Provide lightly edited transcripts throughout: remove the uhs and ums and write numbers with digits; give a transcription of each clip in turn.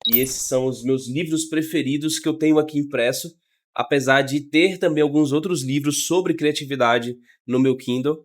E esses são os meus livros preferidos que eu tenho aqui impresso, apesar de ter também alguns outros livros sobre criatividade no meu Kindle,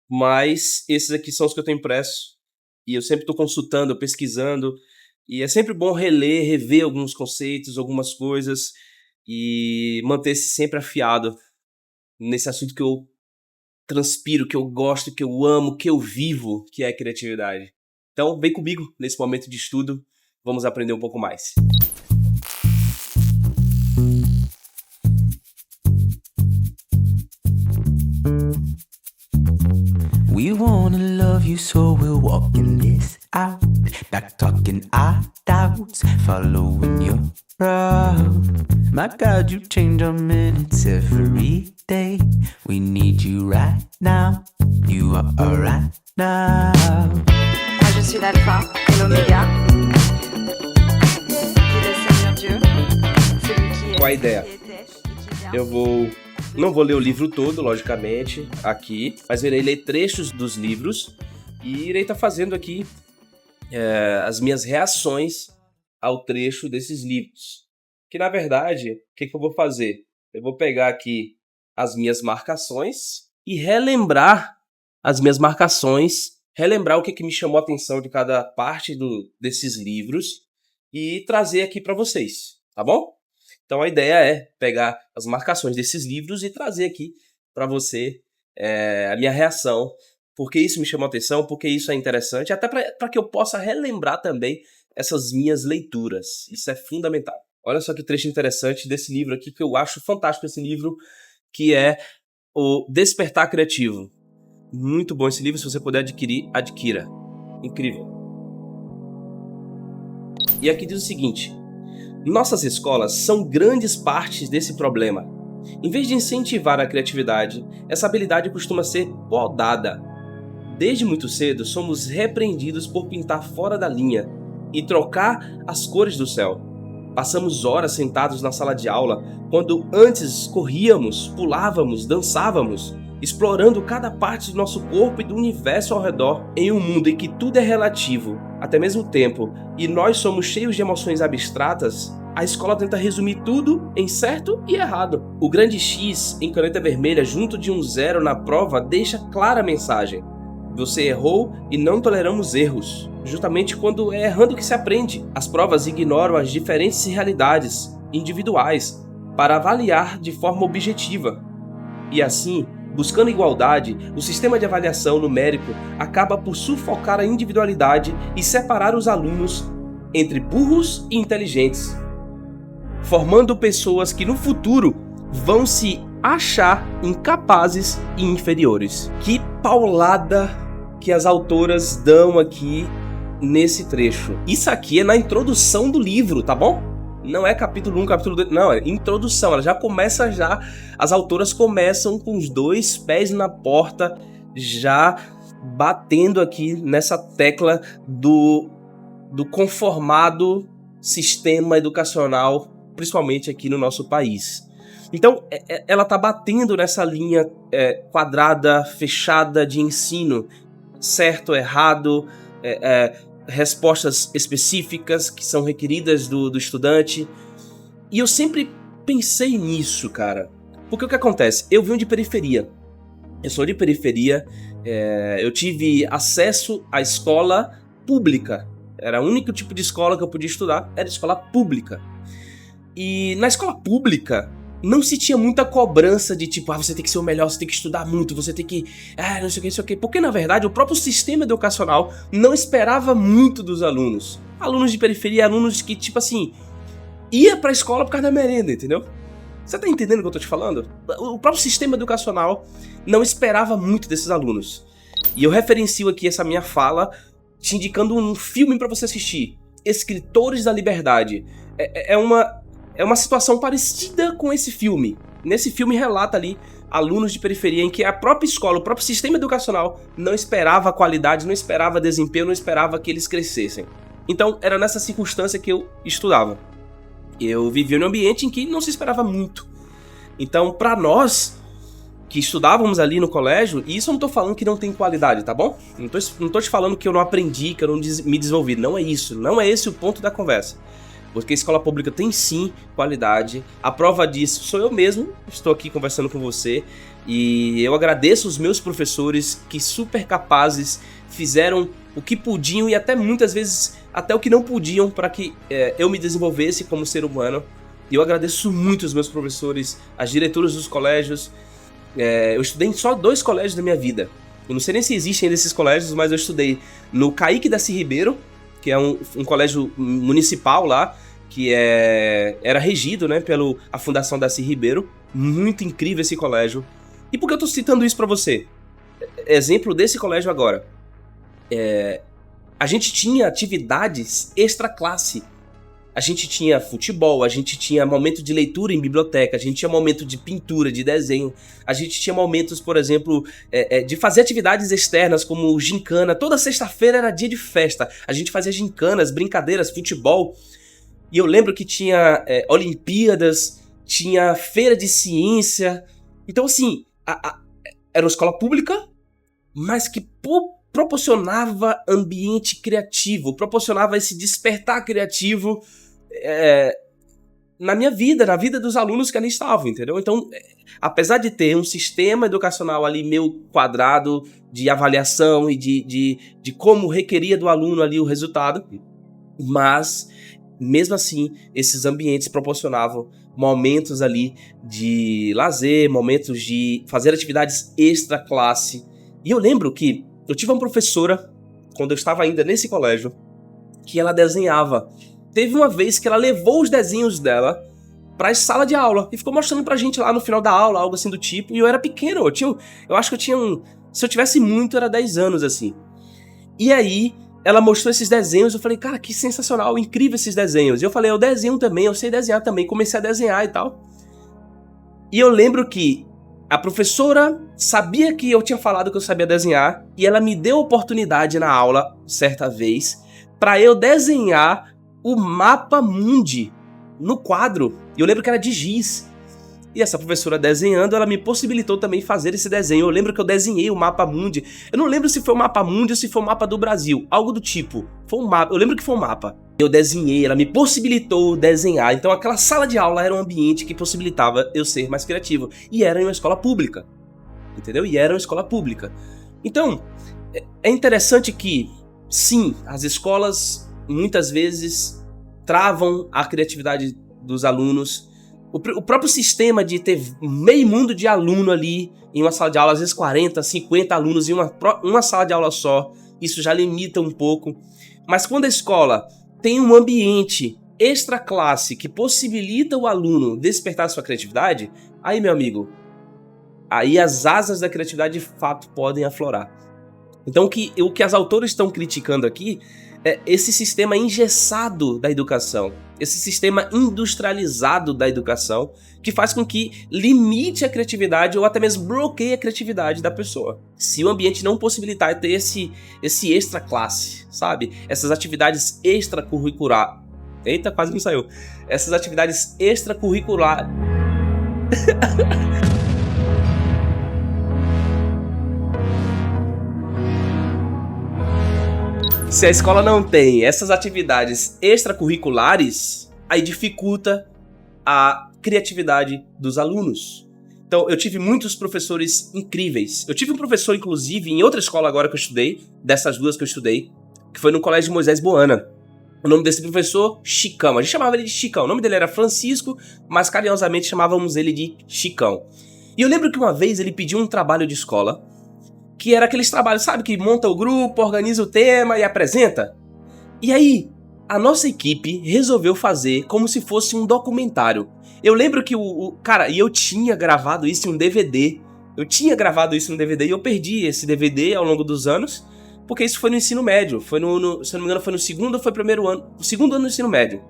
mas esses aqui são os que eu tenho impresso. E eu sempre estou consultando, pesquisando, e é sempre bom reler, rever alguns conceitos, algumas coisas, e manter-se sempre afiado nesse assunto que eu transpiro, que eu gosto, que eu amo, que eu vivo, que é a criatividade. Então, vem comigo nesse momento de estudo, vamos aprender um pouco mais. We wanna love you, so we're walking this out. Back talking our doubts, following your route. My God, you change our minutes every day. We need you right now. You are right now. Moi je suis l'alpha et l'oméga. Qui est le Seigneur Dieu, celui qui est, Qual a ideia? qui était et qui vient. Não vou ler o livro todo, logicamente, aqui, mas irei ler trechos dos livros e irei estar fazendo aqui as minhas reações ao trecho desses livros. Que, na verdade, o que eu vou fazer? Eu vou pegar aqui as minhas marcações e relembrar as minhas marcações, relembrar o que me chamou a atenção de cada parte desses livros e trazer aqui para vocês, tá bom? Então a ideia é pegar as marcações desses livros e trazer aqui para você a minha reação, porque isso me chamou a atenção, porque isso é interessante, até para que eu possa relembrar também essas minhas leituras. Isso é fundamental. Olha só que trecho interessante desse livro aqui, que eu acho fantástico esse livro, que é o Despertar Criativo. Muito bom esse livro, se você puder adquirir, adquira. Incrível. E aqui diz o seguinte: nossas escolas são grandes partes desse problema. Em vez de incentivar a criatividade, essa habilidade costuma ser podada. Desde muito cedo, somos repreendidos por pintar fora da linha e trocar as cores do céu. Passamos horas sentados na sala de aula, quando antes corríamos, pulávamos, dançávamos, explorando cada parte do nosso corpo e do universo ao redor. Em um mundo em que tudo é relativo, até mesmo o tempo, e nós somos cheios de emoções abstratas, a escola tenta resumir tudo em certo e errado. O grande X em caneta vermelha junto de um 0 na prova deixa clara a mensagem: você errou e não toleramos erros. Justamente quando é errando que se aprende. As provas ignoram as diferentes realidades individuais para avaliar de forma objetiva. E assim, buscando igualdade, o sistema de avaliação numérico acaba por sufocar a individualidade e separar os alunos entre burros e inteligentes, formando pessoas que no futuro vão se achar incapazes e inferiores. Que paulada que as autoras dão aqui nesse trecho. Isso aqui é na introdução do livro, tá bom? Não é capítulo 1, capítulo 2, não, é introdução. Ela já começa as autoras começam com os dois pés na porta, já batendo aqui nessa tecla do conformado sistema educacional, principalmente aqui no nosso país. Então, ela está batendo nessa linha quadrada, fechada de ensino, certo, errado, respostas específicas que são requeridas do estudante. E eu sempre pensei nisso, cara. Porque o que acontece? Eu venho de periferia. Eu sou de periferia, eu tive acesso à escola pública. Era o único tipo de escola que eu podia estudar, era escola pública. E na escola pública não se tinha muita cobrança de tipo, você tem que ser o melhor, você tem que estudar muito, você tem que... não sei o que. Porque na verdade o próprio sistema educacional não esperava muito dos alunos. Alunos de periferia, alunos que tipo assim, ia pra escola por causa da merenda, entendeu? Você tá entendendo o que eu tô te falando? O próprio sistema educacional não esperava muito desses alunos. E eu referencio aqui essa minha fala te indicando um filme pra você assistir. Escritores da Liberdade. É uma situação parecida com esse filme. Nesse filme relata ali alunos de periferia em que a própria escola, o próprio sistema educacional não esperava qualidade, não esperava desempenho, não esperava que eles crescessem. Então era nessa circunstância que eu estudava. Eu vivia num ambiente em que não se esperava muito. Então, para nós que estudávamos ali no colégio, e isso eu não tô falando que não tem qualidade, tá bom? Não tô te falando que eu não aprendi, que eu não me desenvolvi. Não é isso, não é esse o ponto da conversa. Porque a escola pública tem sim qualidade. A prova disso sou eu mesmo, estou aqui conversando com você. E eu agradeço os meus professores que super capazes fizeram o que podiam e até muitas vezes até o que não podiam para que eu me desenvolvesse como ser humano. E eu agradeço muito os meus professores, as diretoras dos colégios. Eu estudei em só 2 colégios da minha vida. Eu não sei nem se existem ainda esses colégios, mas eu estudei no Caíque Daci Ribeiro, que é um colégio municipal lá, que era regido, né, pela a Fundação Daci Ribeiro. Muito incrível esse colégio. E por que eu tô citando isso pra você? Exemplo desse colégio agora. A gente tinha atividades extra classe. A gente tinha futebol, a gente tinha momento de leitura em biblioteca, a gente tinha momento de pintura, de desenho, a gente tinha momentos, por exemplo, de fazer atividades externas como gincana. Toda sexta-feira era dia de festa, a gente fazia gincanas, brincadeiras, futebol. E eu lembro que tinha Olimpíadas, tinha feira de ciência. Então, assim, era uma escola pública, mas que proporcionava ambiente criativo, proporcionava esse despertar criativo na minha vida, na vida dos alunos que ali estavam, entendeu? Então, apesar de ter um sistema educacional ali meio quadrado de avaliação e de como requeria do aluno ali o resultado, mas, mesmo assim, esses ambientes proporcionavam momentos ali de lazer, momentos de fazer atividades extra classe. E eu lembro que eu tive uma professora, quando eu estava ainda nesse colégio, que ela desenhava. Teve uma vez que ela levou os desenhos dela pra sala de aula e ficou mostrando pra gente lá no final da aula, algo assim do tipo. E eu era pequeno, eu acho que eu tinha se eu tivesse muito, era 10 anos, assim. E aí, ela mostrou esses desenhos, eu falei, cara, que sensacional, incrível esses desenhos. E eu falei, eu desenho também, eu sei desenhar também, comecei a desenhar e tal. E eu lembro que a professora sabia que eu tinha falado que eu sabia desenhar e ela me deu a oportunidade na aula, certa vez, pra eu desenhar o mapa mundi no quadro. E eu lembro que era de giz. E essa professora desenhando, ela me possibilitou também fazer esse desenho. Eu lembro que eu desenhei o mapa mundi. Eu não lembro se foi o mapa mundi ou se foi o mapa do Brasil. Algo do tipo. Foi um mapa. Eu lembro que foi um mapa. Eu desenhei, ela me possibilitou desenhar. Então aquela sala de aula era um ambiente que possibilitava eu ser mais criativo. E era em uma escola pública. Entendeu? E era uma escola pública. Então, é interessante que, sim, as escolas muitas vezes travam a criatividade dos alunos. O próprio sistema de ter meio mundo de aluno ali em uma sala de aula, às vezes 40, 50 alunos em uma sala de aula só, isso já limita um pouco. Mas quando a escola tem um ambiente extra classe que possibilita o aluno despertar sua criatividade, aí, meu amigo, aí as asas da criatividade de fato podem aflorar. Então o que as autoras estão criticando aqui é esse sistema engessado da educação, esse sistema industrializado da educação, que faz com que limite a criatividade ou até mesmo bloqueie a criatividade da pessoa. Se o ambiente não possibilitar ter esse extra classe, sabe? Essas atividades extracurricular. Eita, quase não saiu. Essas atividades extracurricular. Se a escola não tem essas atividades extracurriculares, aí dificulta a criatividade dos alunos. Então, eu tive muitos professores incríveis. Eu tive um professor, inclusive, em outra escola agora que eu estudei, dessas duas que eu estudei, que foi no Colégio Moisés Boana. O nome desse professor, Chicão. A gente chamava ele de Chicão. O nome dele era Francisco, mas carinhosamente chamávamos ele de Chicão. E eu lembro que uma vez ele pediu um trabalho de escola, que era aqueles trabalhos, sabe, que monta o grupo, organiza o tema e apresenta. E aí, a nossa equipe resolveu fazer como se fosse um documentário. Eu lembro que cara, e eu tinha gravado isso em um DVD. Eu tinha gravado isso no DVD e eu perdi esse DVD ao longo dos anos, porque isso foi no ensino médio. Foi se eu não me engano, foi no segundo ou foi primeiro ano? O segundo ano do ensino médio.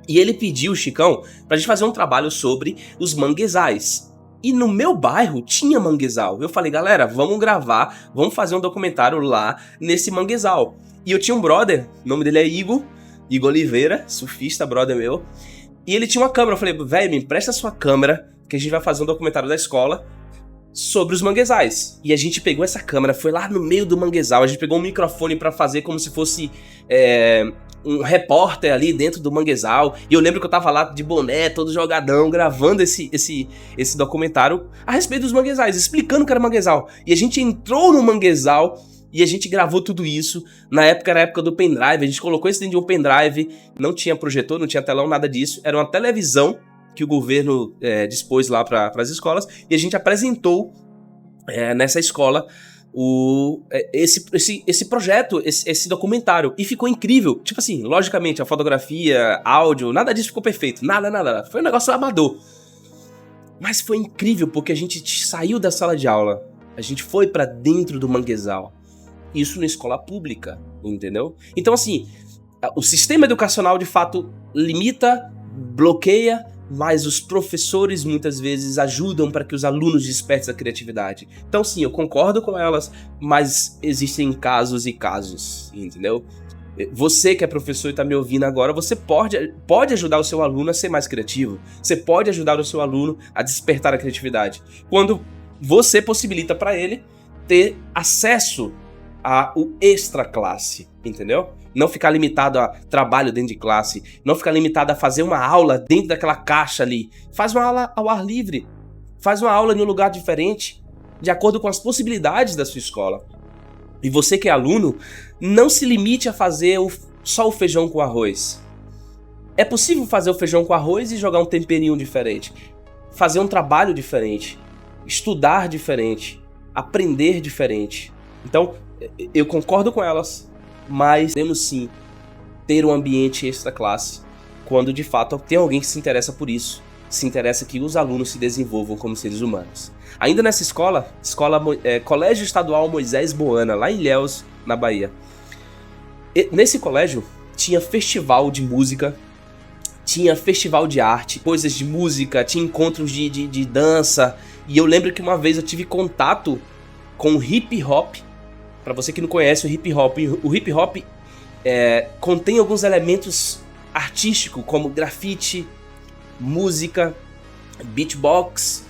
E ele pediu, o Chicão, pra gente fazer um trabalho sobre os manguezais. E no meu bairro tinha manguezal. Eu falei, galera, vamos gravar, vamos fazer um documentário lá nesse manguezal. E eu tinha um brother, o nome dele é Igor Oliveira, surfista, brother meu. E ele tinha uma câmera. Eu falei, velho, me empresta a sua câmera, que a gente vai fazer um documentário da escola sobre os manguezais. E a gente pegou essa câmera, foi lá no meio do manguezal, a gente pegou um microfone pra fazer como se fosse um repórter ali dentro do manguezal, e eu lembro que eu tava lá de boné, todo jogadão, gravando esse documentário a respeito dos manguezais, explicando o que era manguezal. E a gente entrou no manguezal e a gente gravou tudo isso. Na época era a época do pendrive, a gente colocou isso dentro de um pendrive, não tinha projetor, não tinha telão, nada disso, era uma televisão que o governo dispôs lá para as escolas, e a gente apresentou nessa escola esse projeto, esse documentário, e ficou incrível. Tipo assim, logicamente, a fotografia, áudio, nada disso ficou perfeito, nada. Foi um negócio amador. Mas foi incrível, porque a gente saiu da sala de aula, a gente foi pra dentro do manguezal. Isso na escola pública, entendeu? Então assim, o sistema educacional de fato limita, bloqueia, mas os professores muitas vezes ajudam para que os alunos despertem a criatividade. Então sim, eu concordo com elas, mas existem casos e casos, entendeu? Você que é professor e está me ouvindo agora, você pode ajudar o seu aluno a ser mais criativo. Você pode ajudar o seu aluno a despertar a criatividade. Quando você possibilita para ele ter acesso ao extra classe, entendeu? Não ficar limitado a trabalho dentro de classe, não ficar limitado a fazer uma aula dentro daquela caixa ali. Faz uma aula ao ar livre, faz uma aula em um lugar diferente, de acordo com as possibilidades da sua escola. E você que é aluno, não se limite a fazer só o feijão com arroz. É possível fazer o feijão com arroz e jogar um temperinho diferente, fazer um trabalho diferente, estudar diferente, aprender diferente. Então, eu concordo com elas, mas temos sim ter um ambiente extra classe quando de fato tem alguém que se interessa por isso, se interessa que os alunos se desenvolvam como seres humanos. Ainda nessa escola Colégio Estadual Moisés Boana, lá em Ilhéus, na Bahia. Nesse colégio tinha festival de música, tinha festival de arte, coisas de música, tinha encontros de dança, e eu lembro que uma vez eu tive contato com o hip hop. Para você que não conhece o hip hop contém alguns elementos artísticos como grafite, música, beatbox,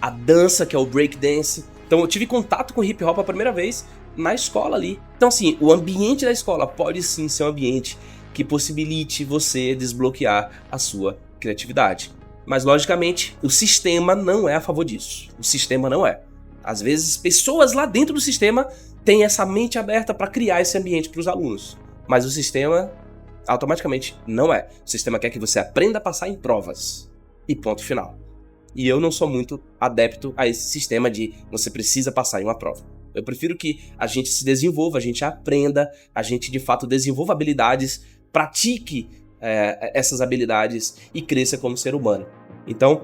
a dança, que é o breakdance. Então eu tive contato com o hip hop a primeira vez na escola ali. Então assim, o ambiente da escola pode sim ser um ambiente que possibilite você desbloquear a sua criatividade. Mas logicamente, o sistema não é a favor disso. O sistema não é. Às vezes, pessoas lá dentro do sistema têm essa mente aberta para criar esse ambiente para os alunos. Mas o sistema, automaticamente, não é. O sistema quer que você aprenda a passar em provas. E ponto final. E eu não sou muito adepto a esse sistema de você precisa passar em uma prova. Eu prefiro que a gente se desenvolva, a gente aprenda, a gente de fato desenvolva habilidades, pratique essas habilidades e cresça como ser humano. Então,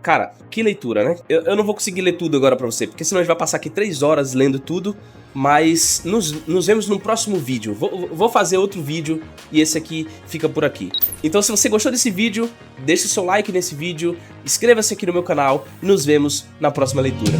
cara, que leitura, né? Eu não vou conseguir ler tudo agora pra você, porque senão a gente vai passar aqui 3 horas lendo tudo, mas nos vemos no próximo vídeo. Vou fazer outro vídeo e esse aqui fica por aqui. Então se você gostou desse vídeo, deixe seu like nesse vídeo, inscreva-se aqui no meu canal e nos vemos na próxima leitura.